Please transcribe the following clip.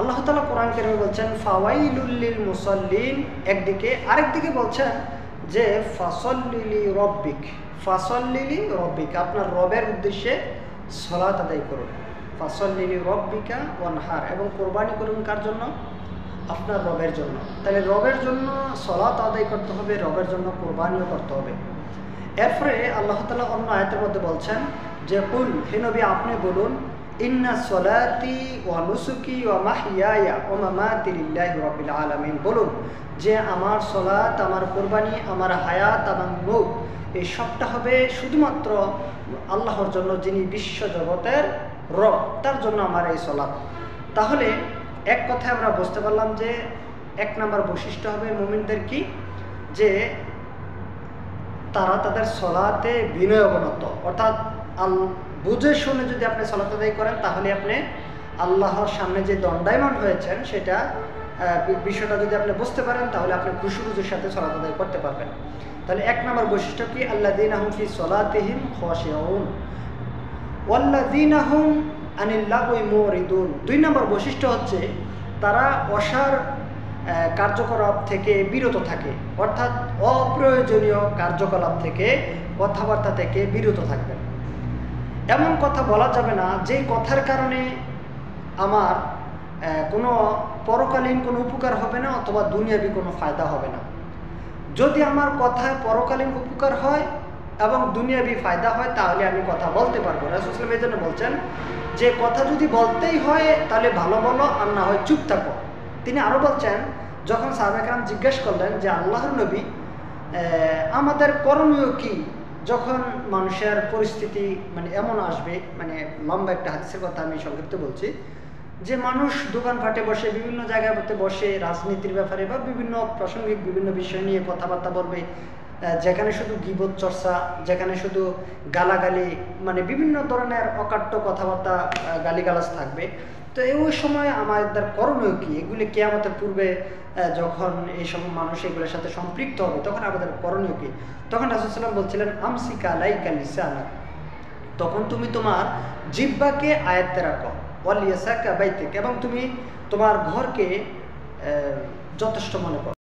আল্লাহ তাআলা কোরআন কারীমে বলছেন ফাওয়াইলুল লিল মুসাল্লিন একদিকে, আরেকদিকে বলছেন যে ফাসল্লি রব্বিক, ফাসল্লি রব্বিক, আপনার রবের উদ্দেশ্যে সালাত আদায় করুন। ফাসল্লি রব্বিকা ওয়ানহার, এবং কোরবানি করুন কার জন্য? আপনার রবের জন্য। তাহলে রবের জন্য সালাত আদায় করতে হবে, রবের জন্য কোরবানিও করতে হবে। এরপরে আল্লাহ তাআলা অন্য আয়াতের মধ্যে বলছেন যে কুল, হে নবী আপনি বলুন, ইন্না সলাতি ওয়া নুসুকি ওয়া মাহইয়ায়া ওয়া মামাতি লিল্লাহি রাব্বিল আলামিন, বলুন যে আমার সলাত, আমার কোরবানি, আমার হায়াত এবং মৌত এই সবটা হবে শুধুমাত্র আল্লাহর জন্য, যিনি বিশ্ব জগতের রব, তার জন্য আমার এই সলাত। তাহলে এক কথায় আমরা বুঝতে পারলাম যে এক নম্বর বৈশিষ্ট্য হবে মুমিনদের কি, যে তারা তাদের সলাতে বিনয়বনত, অর্থাৎ বুঝে শুনে যদি আপনি সলাত আদায় করেন তাহলে আপনি আল্লাহর সামনে যে দণ্ডায়মান হয়েছেন সেটা বিষয়টা যদি আপনি বুঝতে পারেন তাহলে আপনি খুশুরুজের সাথে সলাত আদায় করতে পারবেন। তাহলে এক নম্বর বৈশিষ্ট্য কি, আল্লাযীনা হুম ফি সলাতিহিম খাশিউন ওয়াল্লাযীনা হুম আনিল লাগwi মুরিদুন। দুই নম্বর বৈশিষ্ট্য হচ্ছে তারা অসার কার্যকলাপ থেকে বিরত থাকে, অর্থাৎ অপ্রয়োজনীয় কার্যকলাপ থেকে, কথাবার্তা থেকে বিরত থাকবেন। এমন কথা বলা যাবে না যেই কথার কারণে আমার কোনো পরকালীন কোনো উপকার হবে না অথবা দুনিয়াবি কোনো ফায়দা হবে না। যদি আমার কথায় পরকালীন উপকার হয় এবং দুনিয়াবি ফায়দা হয় তাহলে আমি কথা বলতে পারবো। রাসূল সাল্লাল্লাহু আলাইহি ওয়াসাল্লাম এই জন্য বলছেন যে কথা যদি বলতেই হয় তাহলে ভালো বলো, আর না হয় চুপ থাকো। তিনি আরও বলছেন, যখন সাহাবায়ে কেরাম জিজ্ঞেস করলেন যে আল্লাহর নবী আমাদের করণীয় কি যখন মানুষের পরিস্থিতি মানে এমন আসবে, মানে লম্বা একটা হাদিসের কথা আমি সংক্ষিপ্ত বলছি, যে মানুষ দোকানপাটে বসে, বিভিন্ন জায়গায় বসে রাজনীতির ব্যাপারে বা বিভিন্ন প্রাসঙ্গিক বিভিন্ন বিষয় নিয়ে কথাবার্তা বলবে, যেখানে শুধু গীবত চর্চা, যেখানে শুধু গালাগালি, মানে বিভিন্ন ধরনের অকাট্য কথাবার্তা, গালিগালাজ থাকবে। তো ওই সময় আমাদের করণীয় কি, এগুলি কিয়ামতের পূর্বে যখন এই সব মানুষ এগুলোর সাথে সম্পৃক্ত হবে তখন আমাদের করণীয় কি? তখন রাসূল সাল্লাল্লাহু আলাইহি ওয়াসাল্লাম বলছিলেন আমসিকা আলাইকা লিসানাক, তখন তুমি তোমার জিহ্বাকে আয়ত্তে রাখো, ওয়ালিয়াসাকা বাইতিক, এবং তুমি তোমার ঘরকে যথেষ্ট মনে করো।